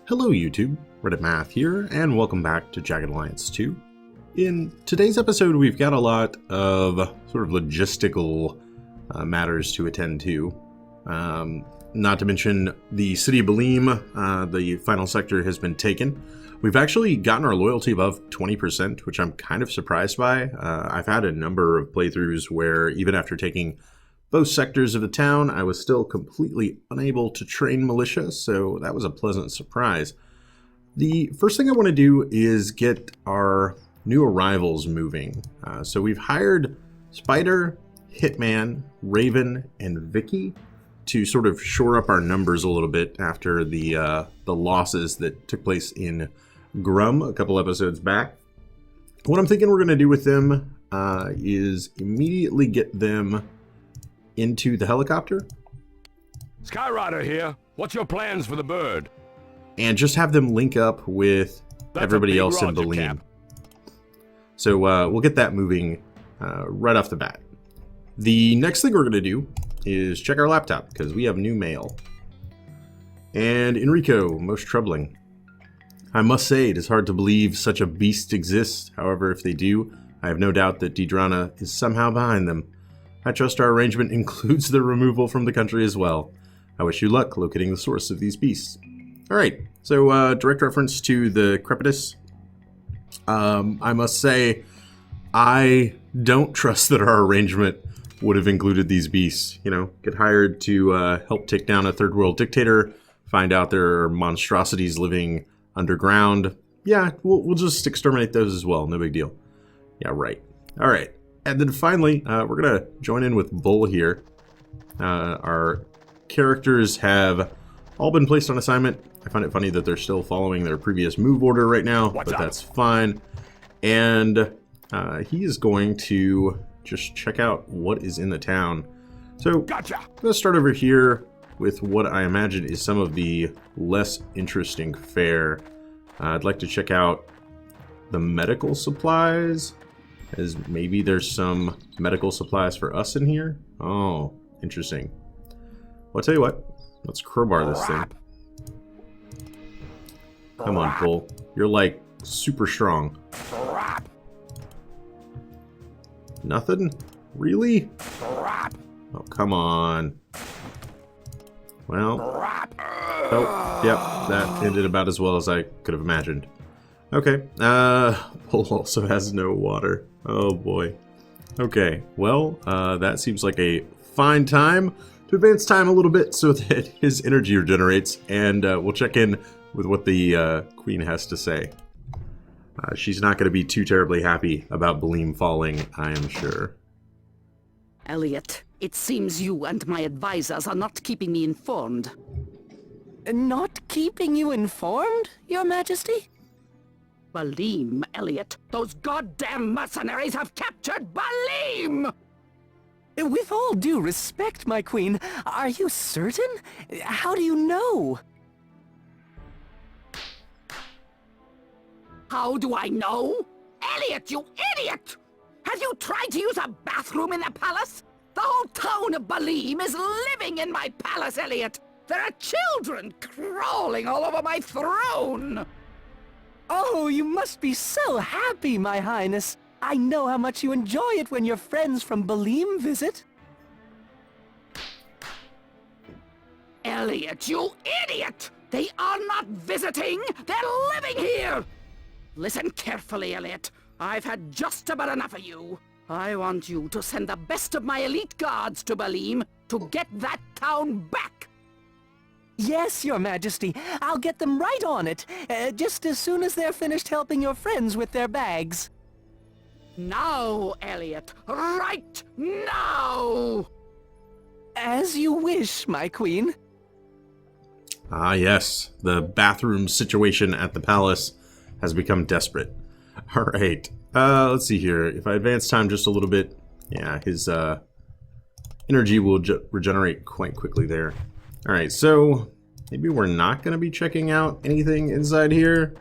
Hello YouTube, Reddit Math here, and welcome back to Jagged Alliance 2. In today's episode, we've got a lot of sort of logistical matters to attend to. Not to mention the city of Balime, the final sector has been taken. We've actually gotten our loyalty above 20%, which I'm kind of surprised by. I've had a number of playthroughs where even after taking both sectors of the town, I was still completely unable to train militia, so that was a pleasant surprise. The first thing I want to do is get our new arrivals moving. So we've hired Spider, Hitman, Raven, and Vicky to sort of shore up our numbers a little bit after the losses that took place in Grum a couple episodes back. What I'm thinking we're going to do with them is immediately get them into the helicopter. Skyrider here. What's your plans for the bird? And just have them link up with everybody else in Balime. So we'll get that moving right off the bat. The next thing we're going to do is check our laptop because we have new mail. And Arulco, most troubling. I must say it is hard to believe such a beast exists. However, if they do, I have no doubt that Deidranna is somehow behind them. I trust our arrangement includes the removal from the country as well. I wish you luck locating the source of these beasts. Alright, so direct reference to the Crepitus. I must say, I don't trust that our arrangement would have included these beasts. You know, get hired to help take down a third world dictator, find out there are monstrosities living underground. Yeah, we'll just exterminate those as well, no big deal. Yeah, right. Alright. And then finally, we're going to join in with Bull here. Our characters have all been placed on assignment. I find it funny that they're still following their previous move order right now, but that's fine. And he is going to just check out what is in the town. So I'm going to start over here with what I imagine is some of the less interesting fare. I'd like to check out the medical supplies, as maybe there's some medical supplies for us in here. Oh, interesting. Well, I'll tell you what. Let's crowbar this thing. Come on, Bull. You're like super strong. Nothing? Really? Oh, come on. Well. Oh, yep. That ended about as well as I could have imagined. Okay. Bull also has no water. Oh boy. Okay, well, that seems like a fine time to advance time a little bit so that his energy regenerates, and we'll check in with what the Queen has to say. She's not going to be too terribly happy about Balime falling, I am sure. Elliot, it seems you and my advisors are not keeping me informed. Not keeping you informed, Your Majesty? Balime, Elliot. Those goddamn mercenaries have captured Balime! With all due respect, my queen, are you certain? How do you know? How do I know? Elliot, you idiot! Have you tried to use a bathroom in the palace? The whole town of Balime is living in my palace, Elliot! There are children crawling all over my throne! Oh, you must be so happy, my highness. I know how much you enjoy it when your friends from Balime visit. Elliot, you idiot! They are not visiting! They're living here! Listen carefully, Elliot. I've had just about enough of you. I want you to send the best of my elite guards to Balime to get that town back. Yes, Your Majesty. I'll get them right on it, just as soon as they're finished helping your friends with their bags. Now, Elliot. Right now! As you wish, my queen. Ah, yes. The bathroom situation at the palace has become desperate. Alright. Let's see here. If I advance time just a little bit, yeah, his energy will regenerate quite quickly there. Alright, so maybe we're not going to be checking out anything inside here.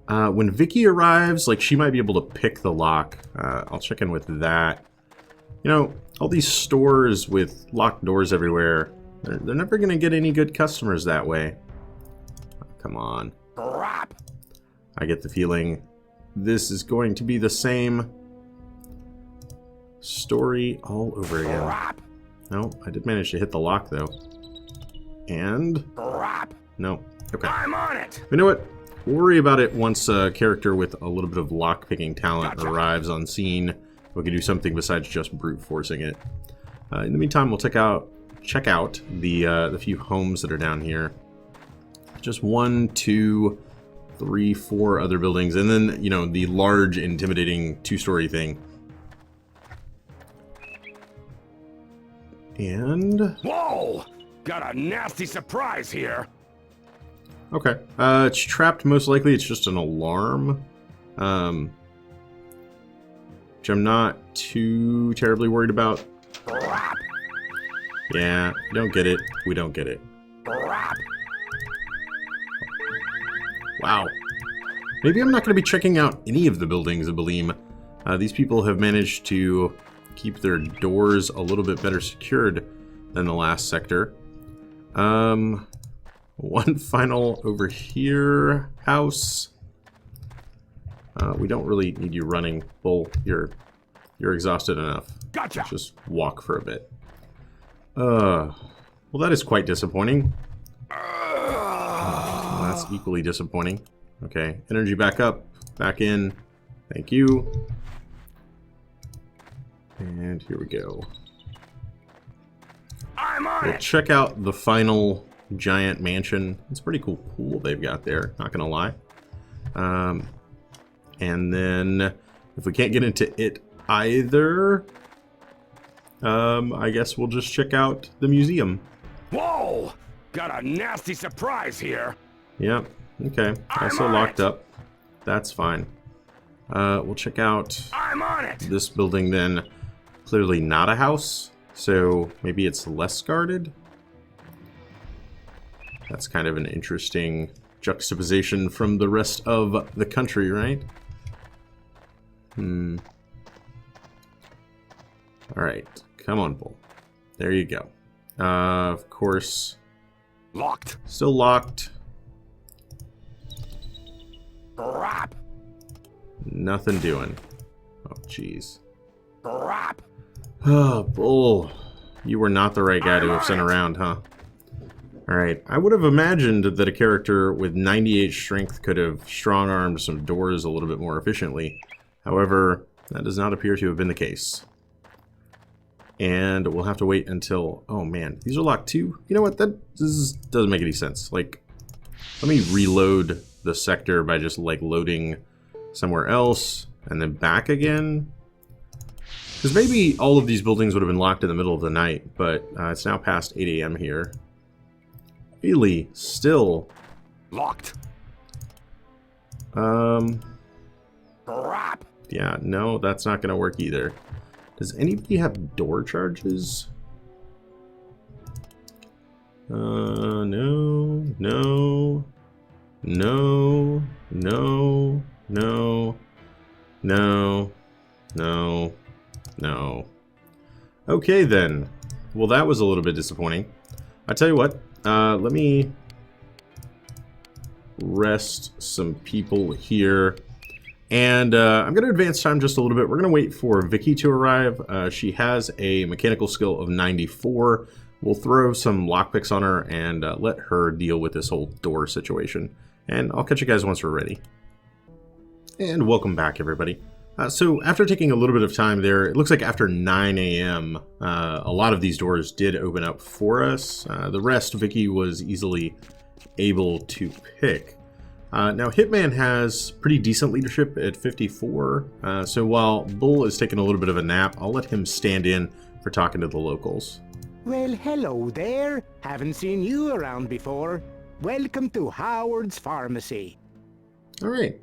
When Vicky arrives, like, she might be able to pick the lock. I'll check in with that. You know, all these stores with locked doors everywhere, they're never going to get any good customers that way. Come on. Crap. I get the feeling this is going to be the same story all over again. Crap. No, I did manage to hit the lock, though. And... Crap. no. Okay. I'm on it. You know what? We'll worry about it once a character with a little bit of lock-picking talent arrives on scene. We can do something besides just brute forcing it. In the meantime, we'll check out the few homes that are down here. Just 1, 2, 3, 4 other buildings, and then, you know, the large, intimidating 2-story thing. And... whoa! Got a nasty surprise here. okay. It's trapped, most likely. It's just an alarm. Which I'm not too terribly worried about. Crap. Yeah, we don't get it. We don't get it. Crap. Wow. Maybe I'm not going to be checking out any of the buildings of Balime. These people have managed to keep their doors a little bit better secured than the last sector. One final over here house. We don't really need you running, Bull. You're exhausted enough. Gotcha. Let's just walk for a bit. Well, that is quite disappointing. Well, that's equally disappointing. Okay, energy back up, back in. Thank you. And here we go. I'm on We'll it. check out the final giant mansion. It's a pretty cool pool they've got there, not gonna lie. And then if we can't get into it either, I guess we'll just check out the museum. Whoa! Got a nasty surprise here. Yep. Okay. Also locked up. That's fine. We'll check out I'm on it. this building then. Clearly not a house, so maybe it's less guarded. That's kind of an interesting juxtaposition from the rest of the country, right? Alright. Come on, Bull. There you go. Of course. Locked. Still locked. Crap. Nothing doing. Oh, jeez. Crap. Oh, Bull. You were not the right guy to have sent around, huh? Alright, I would have imagined that a character with 98 strength could have strong-armed some doors a little bit more efficiently. However, that does not appear to have been the case. And we'll have to wait until... oh man, these are locked too? You know what, this doesn't make any sense. Like, let me reload the sector by just, like, loading somewhere else and then back again. Because maybe all of these buildings would have been locked in the middle of the night, but it's now past 8 a.m. here. Really? Still? Locked. Crap. Yeah, no, that's not going to work either. Does anybody have door charges? No, no, no, no, no, no, no, no. Okay then. Well, that was a little bit disappointing. I tell you what, let me rest some people here. And I'm going to advance time just a little bit. We're going to wait for Vicky to arrive. She has a mechanical skill of 94. We'll throw some lockpicks on her and let her deal with this whole door situation. And I'll catch you guys once we're ready. And welcome back, everybody. So after taking a little bit of time there, it looks like after 9 a.m., a lot of these doors did open up for us. The rest, Vicky was easily able to pick. Now, Hitman has pretty decent leadership at 54, so while Bull is taking a little bit of a nap, I'll let him stand in for talking to the locals. Well, hello there. Haven't seen you around before. Welcome to Howard's Pharmacy. All right.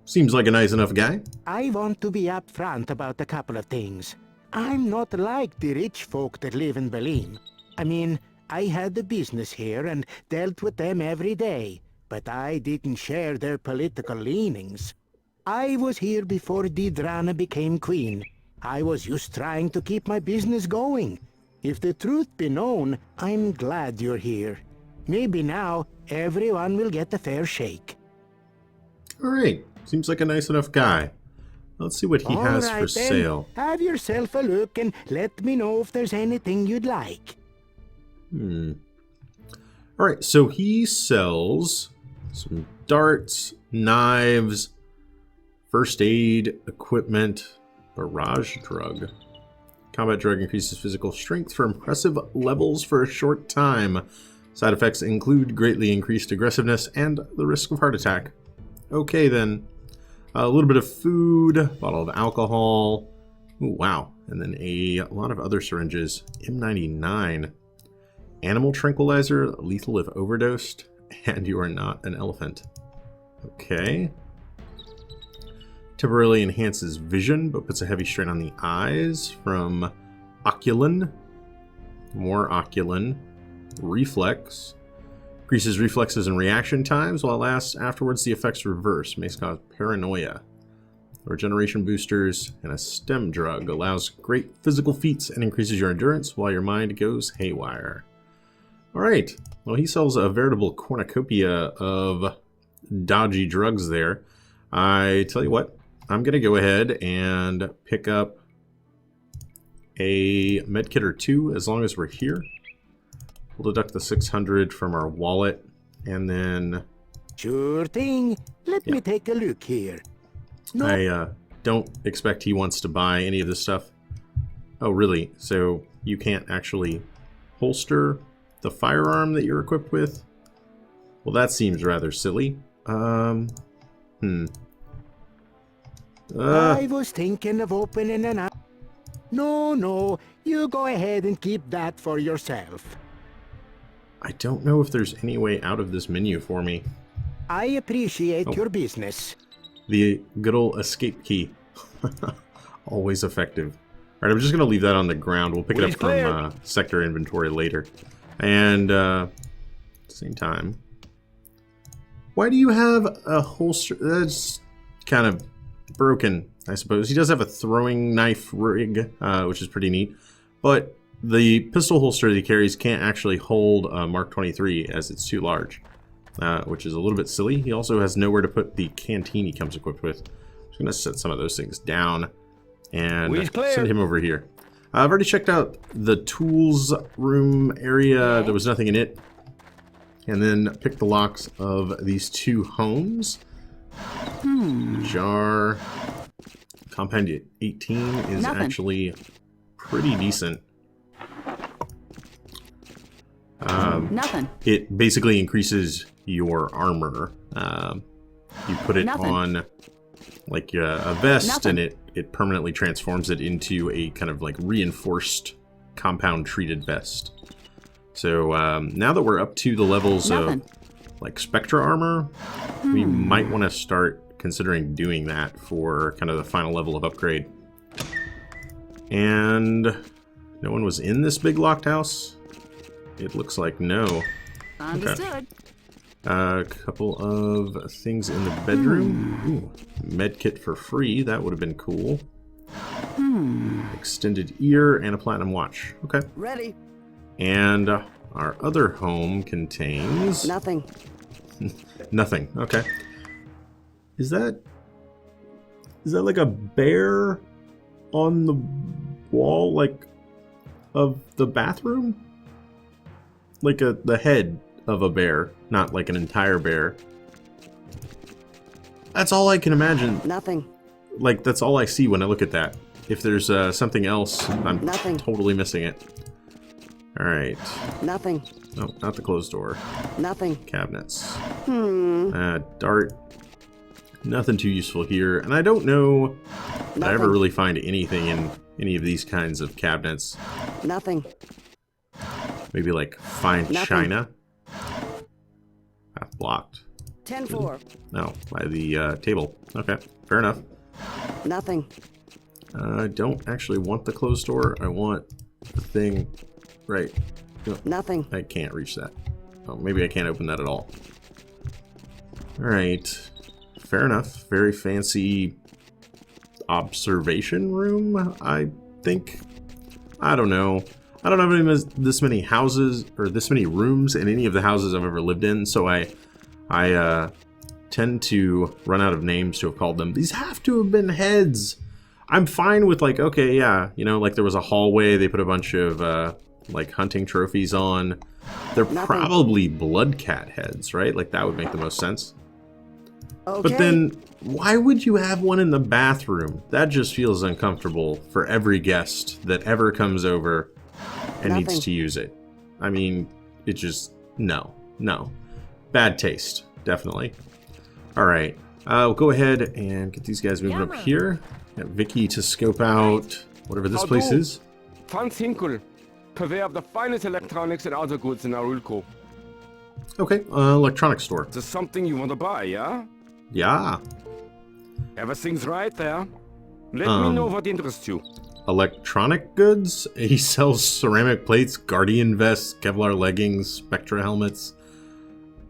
Seems like a nice enough guy. I want to be upfront about a couple of things. I'm not like the rich folk that live in Balime. I mean, I had a business here and dealt with them every day. But I didn't share their political leanings. I was here before Deidranna became queen. I was just trying to keep my business going. If the truth be known, I'm glad you're here. Maybe now everyone will get a fair shake. Alright, seems like a nice enough guy. Let's see what he has All for right, then. sale. Have yourself a look and let me know if there's anything you'd like. Alright, so he sells some darts, knives, first aid, equipment, barrage drug. Combat drug increases physical strength for impressive levels for a short time. Side effects include greatly increased aggressiveness and the risk of heart attack. Okay then. A little bit of food, bottle of alcohol. Ooh, wow. And then a lot of other syringes. M99. Animal tranquilizer, lethal if overdosed. And you are not an elephant. Okay. Temporarily enhances vision, but puts a heavy strain on the eyes from Oculin. More Oculin. Reflex. Increases reflexes and reaction times while it lasts. Afterwards, the effects reverse. May cause paranoia. Regeneration boosters and a stem drug. Allows great physical feats and increases your endurance while your mind goes haywire. Alright. Well, he sells a veritable cornucopia of dodgy drugs there. I tell you what. I'm going to go ahead and pick up a medkit or two as long as we're here. We'll deduct the 600 from our wallet and then... Sure thing. Let me take a look here. No. I don't expect he wants to buy any of this stuff. Oh, really? So you can't actually holster the firearm that you're equipped with? Well, that seems rather silly. I was thinking of opening an... No, you go ahead and keep that for yourself. I don't know if there's any way out of this menu for me. I appreciate your business. The good old escape key. Always effective. Alright, I'm just going to leave that on the ground. We'll pick it up from sector inventory later. And, at the same time... Why do you have a holster? That's kind of broken, I suppose. He does have a throwing knife rig, which is pretty neat. But the pistol holster that he carries can't actually hold a Mark 23 as it's too large, which is a little bit silly. He also has nowhere to put the canteen he comes equipped with. I'm just going to set some of those things down and send him over here. I've already checked out the tools room area. There was nothing in it. And then pick the locks of these two homes. Jar. Compound 18 is actually pretty decent. It basically increases your armor. You put it on like a vest and it permanently transforms it into a kind of like reinforced compound treated vest. So now that we're up to the levels of like Spectra armor, we might want to start considering doing that for kind of the final level of upgrade. And no one was in this big locked house? It looks like no. Understood. A couple of things in the bedroom. Ooh, medkit for free. That would have been cool. Extended ear and a platinum watch. Okay. Ready. And our other home contains... Nothing. Nothing. Okay. Is that like a bear on the wall, like, of the bathroom? Like the head of a bear, not like an entire bear. That's all I can imagine. Nothing. Like, that's all I see when I look at that. If there's something else, I'm totally missing it. Alright. Nothing. No, not the closed door. Nothing. Cabinets. Dart. Nothing too useful here. And I don't know if I ever really find anything in any of these kinds of cabinets. Nothing. Maybe like fine china. Blocked. 10-4. No, by the table. Okay, fair enough. Nothing. I don't actually want the closed door. I want the thing right. Nothing. I can't reach that. Oh, maybe I can't open that at all. Alright. Fair enough. Very fancy observation room, I think. I don't know. I don't have this many houses or this many rooms in any of the houses I've ever lived in, so I tend to run out of names to have called them. These have to have been heads. I'm fine with like, okay, yeah, you know, like there was a hallway, they put a bunch of like hunting trophies on. They're probably blood cat heads, right? Like that would make the most sense. Okay. But then why would you have one in the bathroom? That just feels uncomfortable for every guest that ever comes over and needs to use it. I mean, it just, no. Bad taste, definitely. All right, we'll go ahead and get these guys moving up here. Get Vicky to scope out whatever this place is. Fanzinkel, purveyor of the finest electronics and other goods in Arulco. Okay, electronics store. Is this something you want to buy, yeah? Yeah. Everything's right there. Let me know what interests you. Electronic goods? He sells ceramic plates, guardian vests, Kevlar leggings, Spectra helmets.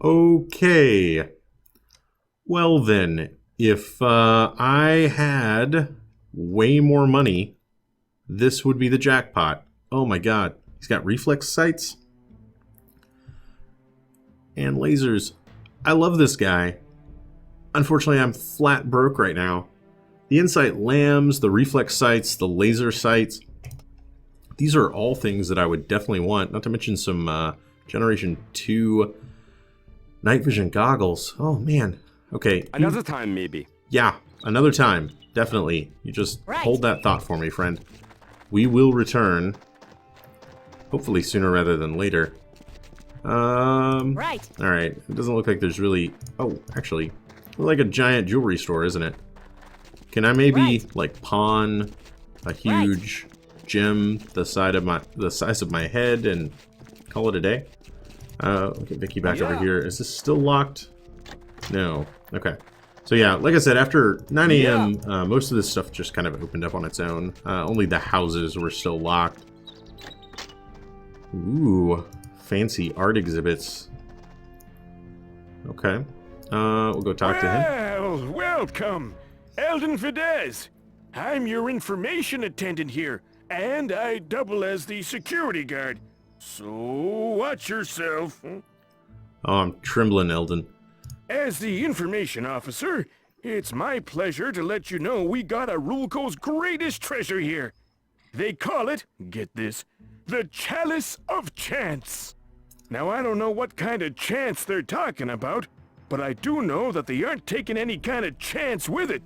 Okay. Well then, if I had way more money, this would be the jackpot. Oh my god. He's got reflex sights and lasers. I love this guy. Unfortunately, I'm flat broke right now. The insight lambs, the reflex sights, the laser sights. These are all things that I would definitely want. Not to mention some Generation 2 night vision goggles. Oh man. Okay. Another time, maybe. Yeah, another time. Definitely. You just hold that thought for me, friend. We will return. Hopefully sooner rather than later. Alright. It doesn't look like there's really... Oh, actually, like a giant jewelry store, isn't it? Can I maybe, like, pawn a huge gem the size of my head and call it a day? We'll get Vicky back over here. Is this still locked? No. Okay. So yeah, like I said, after 9 a.m., most of this stuff just kind of opened up on its own. Only the houses were still locked. Ooh, fancy art exhibits. Okay. We'll go talk to him. Well, welcome, Eldon Fidesz. I'm your information attendant here, and I double as the security guard. So, watch yourself. Oh, I'm trembling, Eldon. As the information officer, it's my pleasure to let you know we got Arulco's greatest treasure here. They call it, get this, the Chalice of Chance. Now, I don't know what kind of chance they're talking about, but I do know that they aren't taking any kind of chance with it.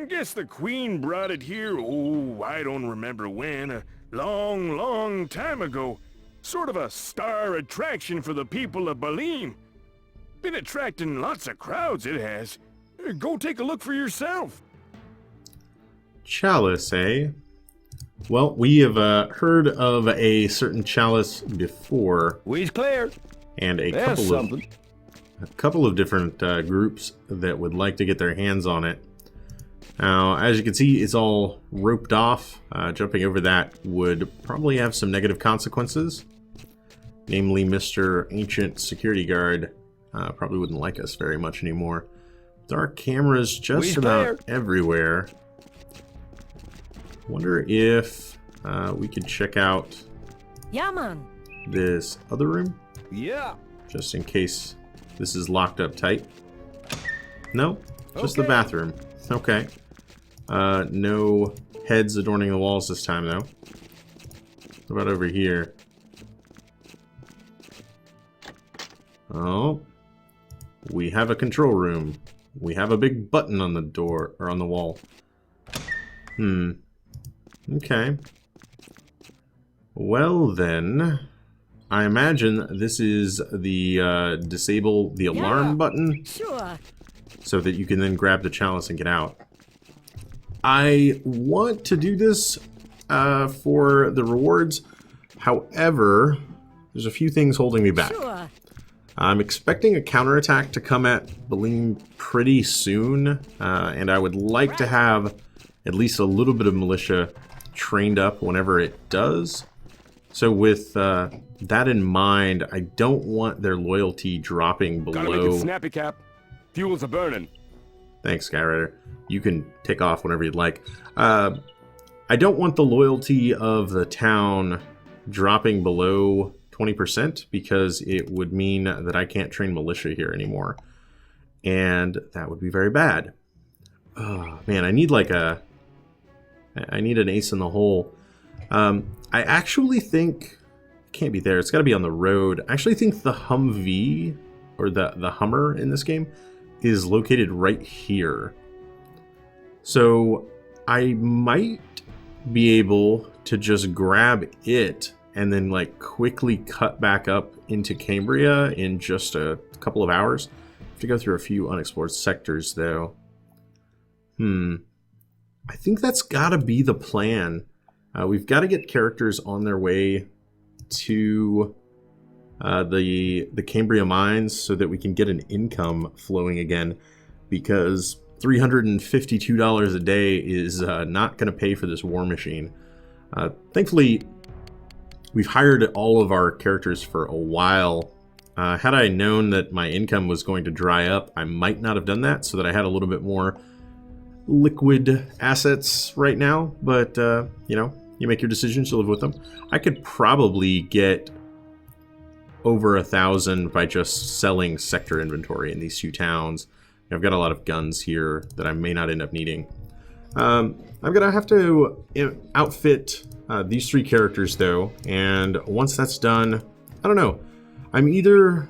Guess the Queen brought it here, oh, I don't remember when, a long time ago. Sort of a star attraction for the people of Balime. Been attracting lots of crowds, it has. Go take a look for yourself. Chalice, eh? Well, we have heard of a certain chalice before. We's clear. And a There's couple of different groups that would like to get their hands on it. Now, as you can see, it's all roped off. Jumping over that would probably have some negative consequences. Namely, Mr. Ancient Security Guard probably wouldn't like us very much anymore. There are cameras just about everywhere. Wonder if we could check out this other room? Yeah. Just in case this is locked up tight. No, just the bathroom. Okay. No heads adorning the walls this time, though. What about over here? Oh. We have a control room. We have a big button on the door, or on the wall. Okay. Well then, I imagine this is the disable the alarm button. Sure. So that you can then grab the chalice and get out. I want to do this for the rewards. However, there's a few things holding me back. Sure. I'm expecting a counterattack to come at Balime pretty soon, and I would like to have at least a little bit of militia trained up whenever it does. So with that in mind, I don't want their loyalty dropping below. Gotta make it snappy, Cap. Fuels are burning. Thanks, Skyrider. You can take off whenever you'd like. I don't want the loyalty of the town dropping below 20% because it would mean that I can't train militia here anymore. And that would be very bad. Oh, man, I need like I need an ace in the hole. I actually think... It can't be there. It's got to be on the road. I actually think the Humvee, or the Hummer in this game, is located right here. So I might be able to just grab it and then like quickly cut back up into Cambria in just a couple of hours. I have to go through a few unexplored sectors though. I think that's gotta be the plan. We've got to get characters on their way to the Cambria mines so that we can get an income flowing again, because $352 a day is not going to pay for this war machine. Thankfully, we've hired all of our characters for a while. Had I known that my income was going to dry up, I might not have done that so that I had a little bit more liquid assets right now. But, you know, you make your decisions to live with them. I could probably get over 1,000 by just selling sector inventory in these two towns. I've got a lot of guns here that I may not end up needing. I'm gonna have to outfit these three characters though, and once that's done, I don't know. I'm either...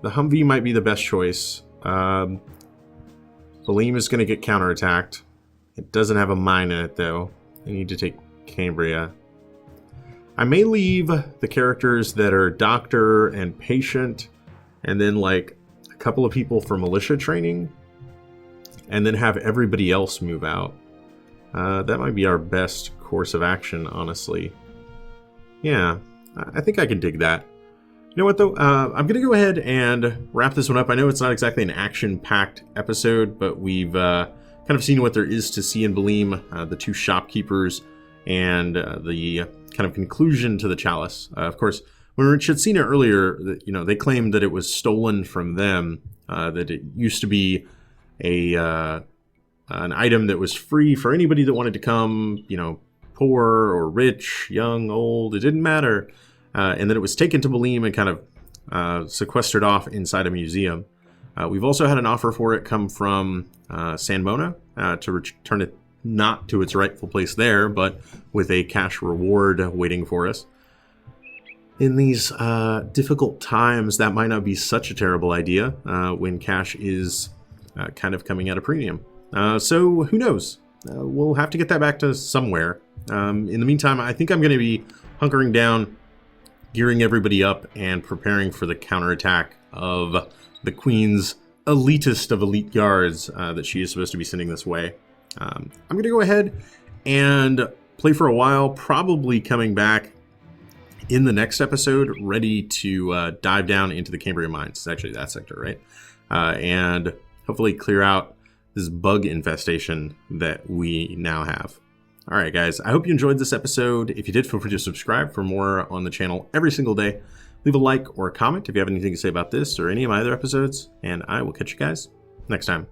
The Humvee might be the best choice. Balime is gonna get counterattacked. It doesn't have a mine in it though. I need to take Cambria. I may leave the characters that are doctor and patient, and then like a couple of people for militia training, and then have everybody else move out. That might be our best course of action, honestly. Yeah, I think I can dig that. You know what, though? I'm going to go ahead and wrap this one up. I know it's not exactly an action-packed episode, but we've kind of seen what there is to see in Balime, the two shopkeepers, and the kind of conclusion to the Chalice. Of course, when Rich had seen it earlier, you know, they claimed that it was stolen from them, that it used to be an item that was free for anybody that wanted to come, you know, poor or rich, young, old, it didn't matter, and that it was taken to Balime and kind of sequestered off inside a museum. We've also had an offer for it come from San Mona to return it not to its rightful place there, but with a cash reward waiting for us. In these difficult times, that might not be such a terrible idea when cash is kind of coming at a premium. So who knows? We'll have to get that back to somewhere. In the meantime, I think I'm going to be hunkering down, gearing everybody up, and preparing for the counterattack of the Queen's elitist of elite guards that she is supposed to be sending this way. I'm going to go ahead and play for a while, probably coming back in the next episode, ready to dive down into the Cambria mines. It's actually that sector, right? And hopefully clear out this bug infestation that we now have. All right, guys, I hope you enjoyed this episode. If you did, feel free to subscribe for more on the channel every single day. Leave a like or a comment if you have anything to say about this or any of my other episodes, and I will catch you guys next time.